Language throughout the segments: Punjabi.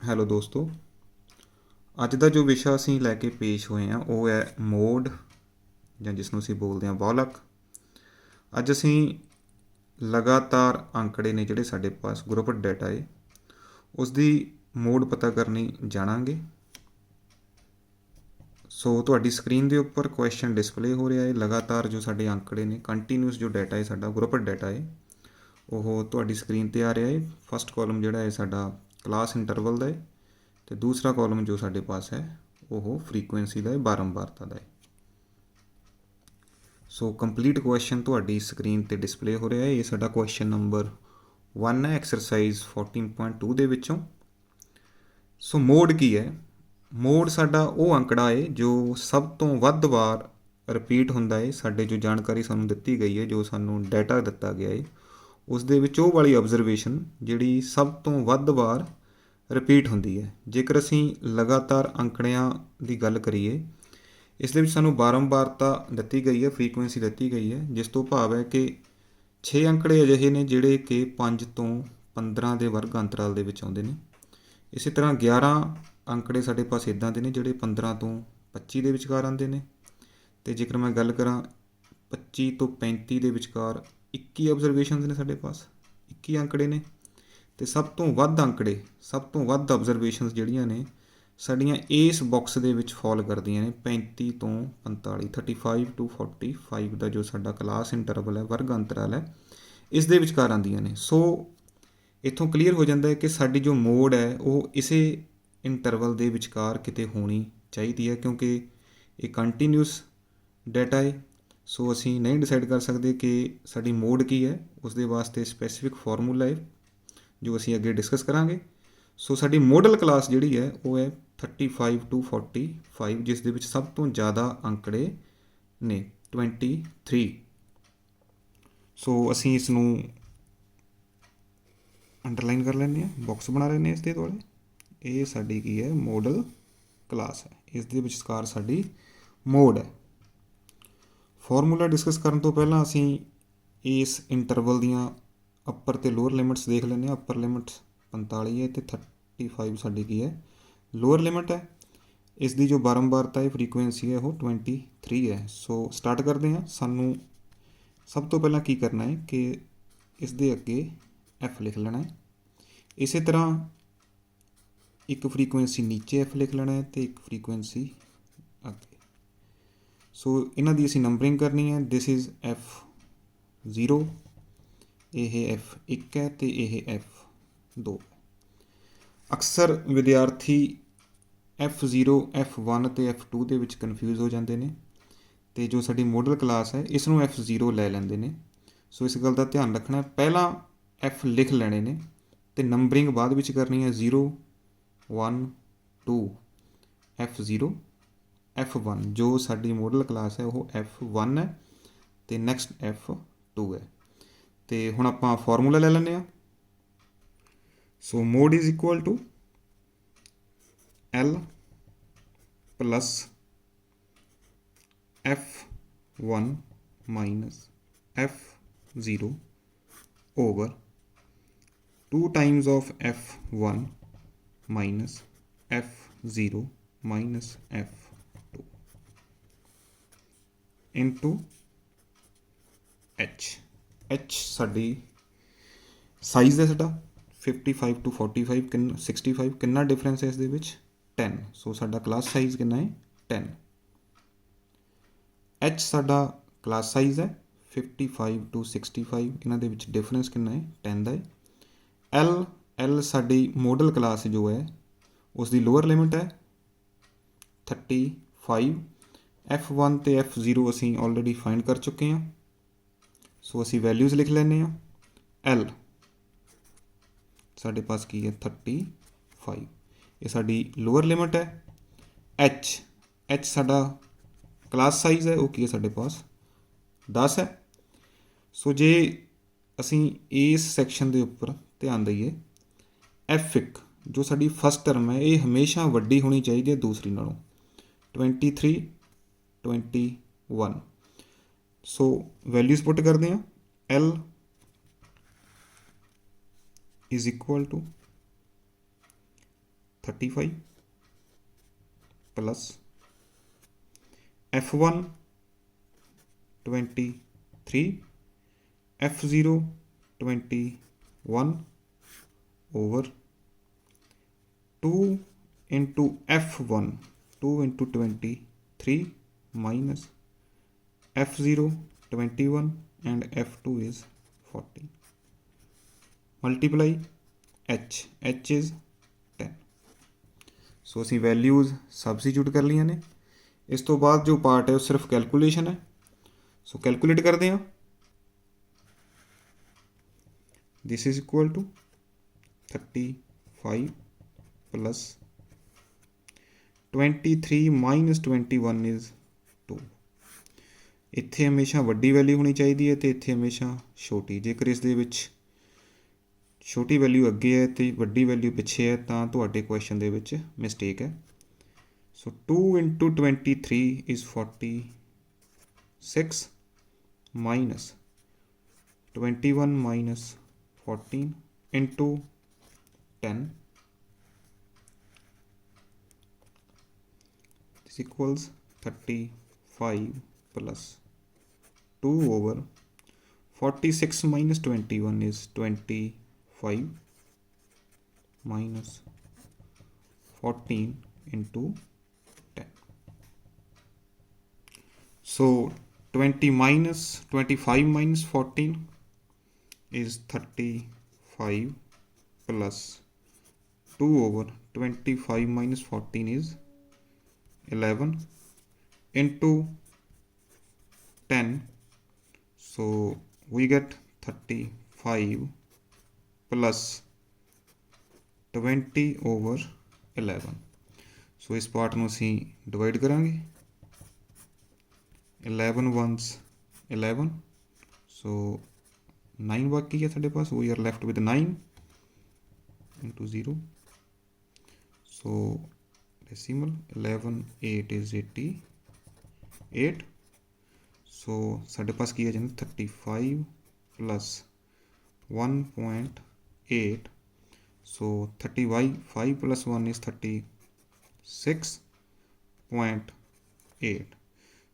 ਹੈਲੋ ਦੋਸਤੋ, ਅੱਜ ਦਾ ਜੋ ਵਿਸ਼ਾ ਅਸੀਂ ਲੈ ਕੇ ਪੇਸ਼ ਹੋਏ ਹਾਂ ਉਹ ਹੈ ਮੋਡ, ਜਾਂ ਜਿਸ ਨੂੰ ਅਸੀਂ ਬੋਲਦੇ ਹਾਂ ਵੋਲਕ। ਅੱਜ ਅਸੀਂ ਲਗਾਤਾਰ ਅੰਕੜੇ ਨੇ ਜਿਹੜੇ ਸਾਡੇ ਪਾਸ ਗਰੁੱਪਡ ਡਾਟਾ ਹੈ ਉਸ ਦੀ ਮੋਡ ਪਤਾ ਕਰਨੀ ਜਾਣਾਂਗੇ। ਸੋ ਤੁਹਾਡੀ ਸਕਰੀਨ ਦੇ ਉੱਪਰ ਕੁਐਸਚਨ ਡਿਸਪਲੇ ਹੋ ਰਿਹਾ ਹੈ। ਲਗਾਤਾਰ ਜੋ ਸਾਡੇ ਅੰਕੜੇ ਨੇ, ਕੰਟੀਨਿਊਸ ਜੋ ਡਾਟਾ ਹੈ ਸਾਡਾ ਗਰੁੱਪਡ ਡਾਟਾ ਹੈ ਉਹ ਤੁਹਾਡੀ ਸਕਰੀਨ 'ਤੇ ਆ ਰਿਹਾ ਹੈ। ਫਸਟ ਕਾਲਮ ਜਿਹੜਾ ਹੈ ਸਾਡਾ ਕਲਾਸ ਇੰਟਰਵਲ ਦਾ ਹੈ ਅਤੇ ਦੂਸਰਾ ਕਾਲਮ ਜੋ ਸਾਡੇ ਪਾਸ ਹੈ ਉਹ ਫਰੀਕੁਐਂਸੀ ਦਾ ਹੈ, ਬਾਰੰਬਾਰਤਾ ਦਾ ਹੈ। ਸੋ ਕੰਪਲੀਟ ਕੁਐਸਚਨ ਤੁਹਾਡੀ ਸਕਰੀਨ 'ਤੇ ਡਿਸਪਲੇ ਹੋ ਰਿਹਾ ਹੈ। ਇਹ ਸਾਡਾ ਕੁਐਸਚਨ ਨੰਬਰ 1 ਹੈ ਐਕਸਰਸਾਈਜ਼ 14.2 ਦੇ ਵਿੱਚੋਂ। ਸੋ ਮੋਡ ਕੀ ਹੈ? ਮੋਡ ਸਾਡਾ ਉਹ ਅੰਕੜਾ ਹੈ ਜੋ ਸਭ ਤੋਂ ਵੱਧ ਵਾਰ ਰਿਪੀਟ ਹੁੰਦਾ ਹੈ। ਸਾਡੇ ਜੋ ਜਾਣਕਾਰੀ ਸਾਨੂੰ ਦਿੱਤੀ ਗਈ ਹੈ, ਜੋ ਸਾਨੂੰ ਡਾਟਾ ਦਿੱਤਾ ਗਿਆ ਹੈ, ਉਸ ਦੇ ਵਿੱਚ ਉਹ ਵਾਲੀ ਆਬਜ਼ਰਵੇਸ਼ਨ ਜਿਹੜੀ ਸਭ ਤੋਂ ਵੱਧ ਵਾਰ ਰਿਪੀਟ ਹੁੰਦੀ ਹੈ। ਜੇਕਰ ਅਸੀਂ ਲਗਾਤਾਰ ਅੰਕੜਿਆਂ ਦੀ ਗੱਲ ਕਰੀਏ, ਇਸ ਦੇ ਵਿੱਚ ਸਾਨੂੰ ਬਾਰੰਬਾਰਤਾ ਦਿੱਤੀ ਗਈ ਹੈ, ਫਰੀਕੁਐਂਸੀ ਦਿੱਤੀ ਗਈ ਹੈ, ਜਿਸ ਤੋਂ ਭਾਵ ਹੈ ਕਿ 6 ਅੰਕੜੇ ਅਜਿਹੇ ਨੇ ਜਿਹੜੇ ਕਿ 5 ਤੋਂ 15 ਦੇ ਵਰਗ ਅੰਤਰਾਲ ਦੇ ਵਿੱਚ ਆਉਂਦੇ ਨੇ। ਇਸੇ ਤਰ੍ਹਾਂ 11 ਅੰਕੜੇ ਸਾਡੇ ਪਾਸ ਇੱਦਾਂ ਦੇ ਨੇ ਜਿਹੜੇ 15 ਤੋਂ 25 ਦੇ ਵਿਚਕਾਰ ਆਉਂਦੇ ਨੇ। ਅਤੇ ਜੇਕਰ ਮੈਂ ਗੱਲ ਕਰਾਂ 25 ਤੋਂ 35 ਦੇ ਵਿਚਕਾਰ 21 ਆਬਜ਼ਰਵੇਸ਼ਨਸ ਨੇ ਸਾਡੇ ਪਾਸ, 21 ਅੰਕੜੇ ਨੇ। ਅਤੇ ਸਭ ਤੋਂ ਵੱਧ ਅੰਕੜੇ, ਸਭ ਤੋਂ ਵੱਧ ਆਬਜ਼ਰਵੇਸ਼ਨਸ ਜਿਹੜੀਆਂ ਨੇ ਸਾਡੀਆਂ ਇਸ ਬਾਕਸ ਦੇ ਵਿੱਚ ਫਾਲ ਕਰਦੀਆਂ ਨੇ 35 ਤੋਂ 45, 35 ਟੂ 45 ਦਾ ਜੋ ਸਾਡਾ ਕਲਾਸ ਇੰਟਰਵਲ ਹੈ, ਵਰਗ ਅੰਤਰਾਲ ਹੈ, ਇਸ ਦੇ ਵਿਚਕਾਰ ਆਉਂਦੀਆਂ ਨੇ। ਸੋ ਇੱਥੋਂ ਕਲੀਅਰ ਹੋ ਜਾਂਦਾ ਹੈ ਕਿ ਸਾਡੀ ਜੋ ਮੋਡ ਹੈ ਉਹ ਇਸੇ ਇੰਟਰਵਲ ਦੇ ਵਿਚਕਾਰ ਕਿਤੇ ਹੋਣੀ ਚਾਹੀਦੀ ਹੈ, ਕਿਉਂਕਿ ਇਹ ਕੰਟੀਨਿਊਸ ਡਾਟਾ ਹੈ। ਸੋ ਅਸੀਂ ਨਹੀਂ ਡਿਸਾਈਡ ਕਰ ਸਕਦੇ ਕਿ ਸਾਡੀ ਮੋਡ ਕੀ ਹੈ। ਉਸ ਦੇ ਵਾਸਤੇ ਸਪੈਸੀਫਿਕ ਫਾਰਮੂਲਾ ਹੈ ਜੋ ਅਸੀਂ ਅੱਗੇ ਡਿਸਕਸ ਕਰਾਂਗੇ। ਸੋ ਸਾਡੀ ਮੋਡਲ ਕਲਾਸ ਜਿਹੜੀ ਹੈ ਉਹ ਹੈ 35 ਟੂ 45, ਜਿਸ ਦੇ ਵਿੱਚ ਸਭ ਤੋਂ ਜ਼ਿਆਦਾ ਅੰਕੜੇ ਨੇ 23। ਸੋ ਅਸੀਂ ਇਸ ਨੂੰ ਅੰਡਰਲਾਈਨ ਕਰ ਲੈਂਦੇ ਹਾਂ, ਬਾਕਸ ਬਣਾ ਲੈਂਦੇ ਹਾਂ ਇਸ ਦੇ ਦੁਆਲੇ। ਇਹ ਸਾਡੀ ਕੀ ਹੈ? ਮੋਡਲ ਕਲਾਸ ਹੈ। ਇਸ ਦੇ ਵਿਚਕਾਰ ਸਾਡੀ ਮੋਡ ਹੈ। ਫਾਰਮੂਲਾ ਡਿਸਕਸ ਕਰਨ ਤੋਂ ਪਹਿਲਾਂ ਅਸੀਂ ਇਸ ਇੰਟਰਵਲ ਦੀਆਂ ਅੱਪਰ ਅਤੇ ਲੋਅਰ ਲਿਮਿਟਸ ਦੇਖ ਲੈਂਦੇ ਹਾਂ। ਅੱਪਰ ਲਿਮਿਟ 45 ਹੈ ਅਤੇ 35 ਸਾਡੀ ਕੀ ਹੈ? ਲੋਅਰ ਲਿਮਿਟ ਹੈ। ਇਸ ਦੀ ਜੋ ਬਾਰੰਬਾਰਤਾ ਹੈ, ਫਰੀਕੁਐਂਸੀ ਹੈ, ਉਹ 23 ਹੈ। ਸੋ ਸਟਾਰਟ ਕਰਦੇ ਹਾਂ। ਸਾਨੂੰ ਸਭ ਤੋਂ ਪਹਿਲਾਂ ਕੀ ਕਰਨਾ ਹੈ ਕਿ ਇਸ ਦੇ ਅੱਗੇ ਐਫ ਲਿਖ ਲੈਣਾ ਹੈ। ਇਸੇ ਤਰ੍ਹਾਂ ਇੱਕ ਫਰੀਕੁਐਂਸੀ ਨੀਚੇ ਐਫ ਲਿਖ ਲੈਣਾ ਹੈ ਅਤੇ ਇੱਕ ਫਰੀਕੁਐਂਸੀ ਅੱਗੇ। ਸੋ ਇਹਨਾਂ ਦੀ ਅਸੀਂ ਨੰਬਰਿੰਗ ਕਰਨੀ ਹੈ। ਦਿਸ ਇਜ਼ F0, ਇਹ F1 ਹੈ ਅਤੇ ਇਹ F2। ਅਕਸਰ ਵਿਦਿਆਰਥੀ F0, F1 ਅਤੇ F2 ਦੇ ਵਿੱਚ ਕਨਫਿਊਜ਼ ਹੋ ਜਾਂਦੇ ਨੇ ਅਤੇ ਜੋ ਸਾਡੀ ਮੋਡਲ ਕਲਾਸ ਹੈ ਇਸ ਨੂੰ F0 ਲੈ ਲੈਂਦੇ ਨੇ। ਸੋ ਇਸ ਗੱਲ ਦਾ ਧਿਆਨ ਰੱਖਣਾ, ਪਹਿਲਾਂ F ਲਿਖ ਲੈਣੇ ਨੇ ਅਤੇ ਨੰਬਰਿੰਗ ਬਾਅਦ ਵਿੱਚ ਕਰਨੀ ਹੈ। 0, 1, 2, F0, F1। ਜੋ ਸਾਡੀ ਮੋਡਲ ਕਲਾਸ ਹੈ ਉਹ F1 ਹੈ ਅਤੇ ਨੈਕਸਟ F2 ਹੈ। ਅਤੇ ਹੁਣ ਆਪਾਂ ਫਾਰਮੂਲਾ ਲੈ ਲੈਂਦੇ ਹਾਂ। So mode is equal to L plus F1 minus F0 over 2 times of F1 minus F0 minus F2 into H। H ਸਾਡੀ ਸਾਈਜ਼ ਹੈ ਸਾਡਾ 55 to 45, 65, ਕਿੰਨਾ ਡਿਫਰੈਂਸ ਹੈ ਇਸ ਦੇ ਵਿੱਚ? 10। ਸੋ ਸਾਡਾ ਕਲਾਸ ਸਾਈਜ਼ ਕਿੰਨਾ ਹੈ? 10। H ਸਾਡਾ ਕਲਾਸ ਸਾਈਜ਼ ਹੈ 55 to 65, ਇਹਨਾਂ ਦੇ ਵਿੱਚ ਡਿਫਰੈਂਸ ਕਿੰਨਾ ਹੈ? 10 ਦਾ ਹੈ। L ਸਾਡੀ ਮੋਡਲ ਕਲਾਸ ਜੋ ਹੈ ਉਸ ਦੀ ਲੋਅਰ ਲਿਮਿਟ ਹੈ 35। F1 ਅਤੇ F0 ਅਸੀਂ ਆਲਰੇਡੀ ਫਾਈਂਡ ਕਰ ਚੁੱਕੇ ਹਾਂ। ਸੋ ਅਸੀਂ ਵੈਲਿਊਜ਼ ਲਿਖ ਲੈਂਦੇ ਹਾਂ। L ਸਾਡੇ ਪਾਸ ਕੀ ਹੈ? 35। ਇਹ ਸਾਡੀ ਲੋਅਰ ਲਿਮਿਟ ਹੈ। H ਸਾਡਾ ਕਲਾਸ ਸਾਈਜ਼ ਹੈ, ਉਹ ਕੀ ਹੈ ਸਾਡੇ ਪਾਸ? 10 ਹੈ। ਸੋ ਜੇ ਅਸੀਂ ਇਸ ਸੈਕਸ਼ਨ ਦੇ ਉੱਪਰ ਧਿਆਨ ਦਈਏ, F1 ਜੋ ਸਾਡੀ ਫਸਟ ਟਰਮ ਹੈ ਇਹ ਹਮੇਸ਼ਾ ਵੱਡੀ ਹੋਣੀ ਚਾਹੀਦੀ ਹੈ ਦੂਸਰੀ ਨਾਲੋਂ। 23, 21। ਸੋ ਵੈਲਿਊਜ਼ ਪੁੱਟ ਕਰਦੇ ਹਾਂ। L is equal to 35 plus F1 23 F0 21 over 2 into F1 2 into 23 minus F0 21 and F2 is 40 multiply H is 10। सो ਅਸੀਂ ਵੈਲਿਊਜ਼ ਸਬਸਟੀਟਿਊਟ ਕਰ ਲਈਆਂ ਨੇ। ਇਸ ਤੋਂ ਬਾਅਦ ਜੋ ਪਾਰਟ ਹੈ ਉਹ ਸਿਰਫ ਕੈਲਕੂਲੇਸ਼ਨ ਹੈ। ਸੋ ਕੈਲਕੂਲੇਟ ਕਰਦੇ ਹਾਂ। This is equal to 35 plus 23 minus 21 is 2। इत्थे हमेशा वड्डी वैल्यू होनी चाहिए है तो इत्थे हमेशा छोटी। जेकर इस दे विच छोटी वैल्यू अगे है तो वड्डी वैल्यू पिछे है तो तुहाडे क्वेश्चन दे विच मिसटेक है। सो 2 into 23 is 46 minus 21 minus 14 into 10 equals 35 plus 2 over 46 minus 21 is 25 minus 14 into 10. So 25 minus 14 is 35 plus 2 over 25 minus 14 is 11 into 10, so we get 35 plus 20 over 11। सो इस पार्ट में असी डिवाइड करांगे। 11 ones 11, सो 9 बाकी है साढ़े पास। We are left with 9 into 0, so decimal 11 8 is 88। So साढ़े पास की है जी 35 plus 1.8, so 35 plus 1 is 36.8।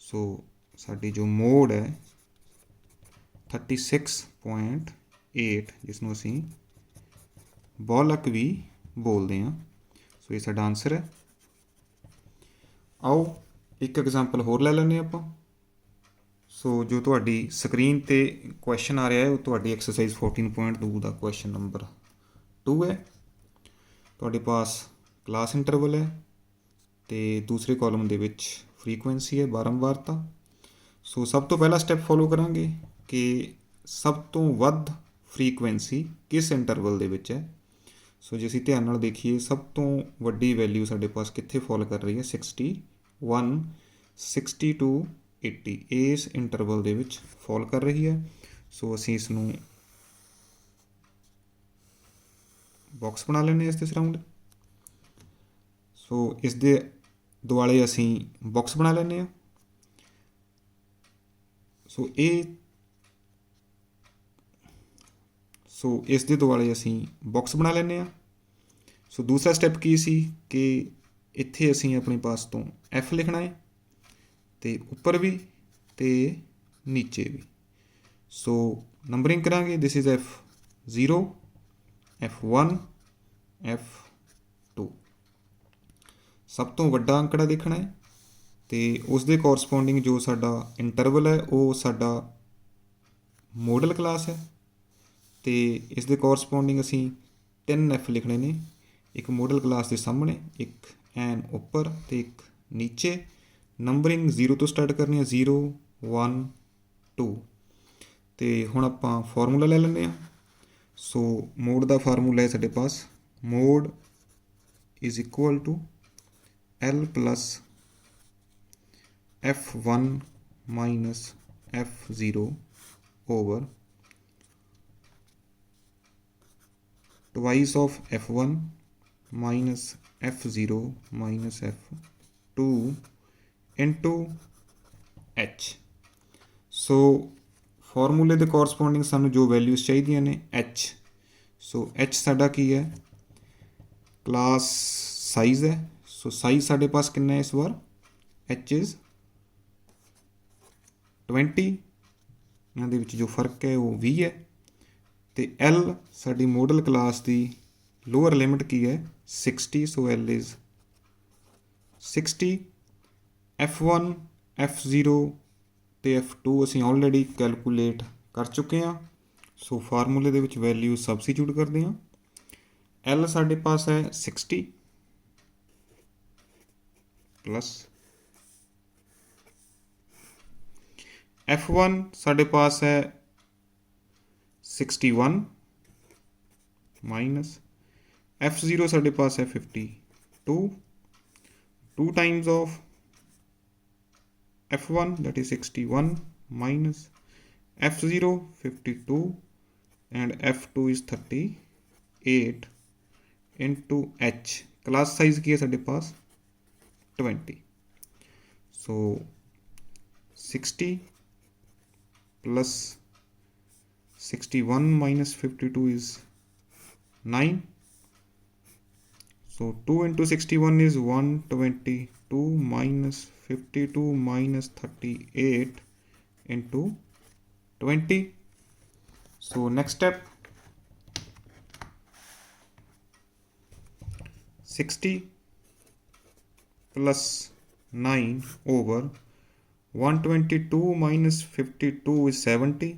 So साड़ी जो मोड है 36.8 जिसनों असी बॉलक भी बोलते हैं। सो ये साडा आंसर है। आओ एक एग्जाम्पल होर ले लैने आपां। सो जो तुहाडी स्क्रीन ते क्वेश्चन आ रहा है वो तुहाडी एक्सरसाइज 14.2 का क्वेश्चन नंबर 2 है। तुहाडे पास क्लास इंटरवल है तो दूसरे कॉलम दे विच फ्रीकुएंसी है बारंबारता। सो सब तो पहला स्टैप फॉलो करांगे कि सब तो वध फ्रीकुएंसी किस इंटरवल दे विच है। सो जे असीं ध्यान नाल देखिए सब तो वड्डी वैल्यू साडे पास कित्थे फॉल कर रही है 61 60 to 80 इस इंटरवल दे विच फॉल कर रही है। सो असीं इसनूं बॉक्स बना लैंदे इस दे सराउंड। सो इस दे दुआले असीं बॉक्स बना लैंदे आ। सो इस दे दुआले असीं बॉक्स बना लैंदे आ। सो दूसरा स्टैप की सी कि इत्थे असीं अपने पास तो F लिखना है तो उपर भी तो नीचे भी। सो नंबरिंग करांगे। This is F0 F1 F2। सब तो वड्डा अंकड़ा देखना है तो उस दे कोरसपोंडिंग जो साडा इंटरवल है वो साडा मॉडल क्लास है तो इस दे कोरसपोंडिंग असीं 3 F लिखने ने। एक मॉडल क्लास के सामने, एक एन उपर तो एक नीचे। नंबरिंग 0 तो स्टार्ट करनी है 0 1 2। तो हुण आपां फार्मूला ले लैंदे आ। सो मोड का फार्मूला है साडे पास mode is equal to L plus F1 minus F0 over twice of F1 minus F0 minus F2 into H। So फॉर्मूले के कोरसपोंडिंग सानू जो वैल्यूज़ चाहिए ने H। सो H साडा की है क्लास साइज़ है। सो साइज़ साढ़े पास कितना है इस बार, एच इज़ 20, इन्हां दे विच जो फर्क है वो 20 है। तो एल साडी मॉडल क्लास की लोअर लिमिट की है 60, so L is 60। F1 F0 ਤੇ F2 ਅਸੀਂ ਆਲਰੇਡੀ ਕੈਲਕੂਲੇਟ ਕਰ ਚੁੱਕੇ ਹਾਂ। ਸੋ ਫਾਰਮੂਲੇ ਦੇ ਵਿੱਚ ਵੈਲਿਊ ਸਬਸਟੀਟਿਊਟ ਕਰਦੇ ਹਾਂ। L ਸਾਡੇ ਪਾਸ ਹੈ 60 प्लस F1 साढ़े पास है 61 माइनस F0 साढ़े पास है 52, 2 times of F1 that is 61 minus F0 52 and F2 is 38 into H। Class size की है साढ़े पास 20। सो 60 plus 61 minus 52 is 9। So 2 into 61 is 122 minus 52 minus 38 into 20। So next step, 60 plus 9 over 122 minus 52 is 70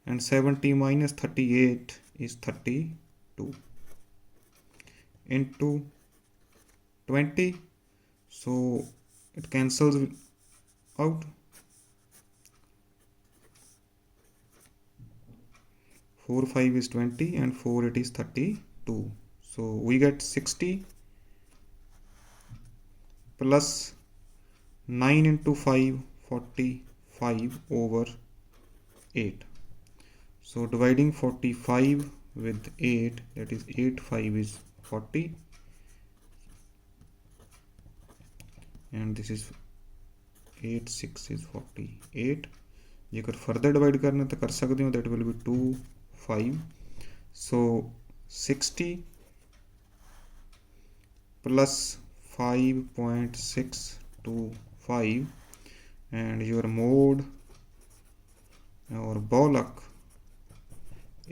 and 70 minus 38 is 32 into 20। So it cancels out, 4 5 is 20 and 4 it is 32। So we get 60 plus 9 into 5 45 over 8। So dividing 45 with 8, that is 8 5 is 40 and this is 8 6 is 48। जेकर फर्दर डिवाइड करना तो कर सकते हो, that will be 2 5। So 60 plus 5.625 and your mode or Bollock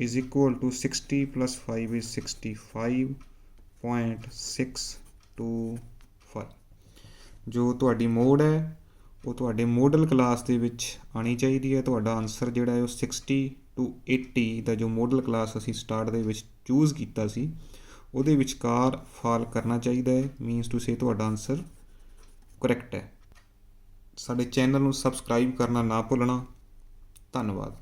is equal to 60 plus 5 is 65.625। जो ਤੁਹਾਡੀ ਮੋਡ ਹੈ ਉਹ ਤੁਹਾਡੇ ਮੋਡਲ ਕਲਾਸ ਦੇ ਵਿੱਚ ਆਣੀ ਚਾਹੀਦੀ ਹੈ। ਤੁਹਾਡਾ ਆਨਸਰ ਜਿਹੜਾ ਹੈ ਉਹ 60 to 80 ਦਾ ਜੋ ਮੋਡਲ ਕਲਾਸ ਅਸੀਂ ਸਟਾਰਟ ਦੇ ਵਿੱਚ ਚੂਜ਼ ਕੀਤਾ ਸੀ ਉਹਦੇ ਵਿਚਕਾਰ ਫਾਲ ਕਰਨਾ ਚਾਹੀਦਾ ਹੈ। ਮੀਨਸ ਟੂ ਸੇ ਤੁਹਾਡਾ ਆਨਸਰ ਕਰੈਕਟ ਹੈ। ਸਾਡੇ ਚੈਨਲ ਨੂੰ ਸਬਸਕ੍ਰਾਈਬ ਕਰਨਾ ਨਾ ਭੁੱਲਣਾ। ਧੰਨਵਾਦ।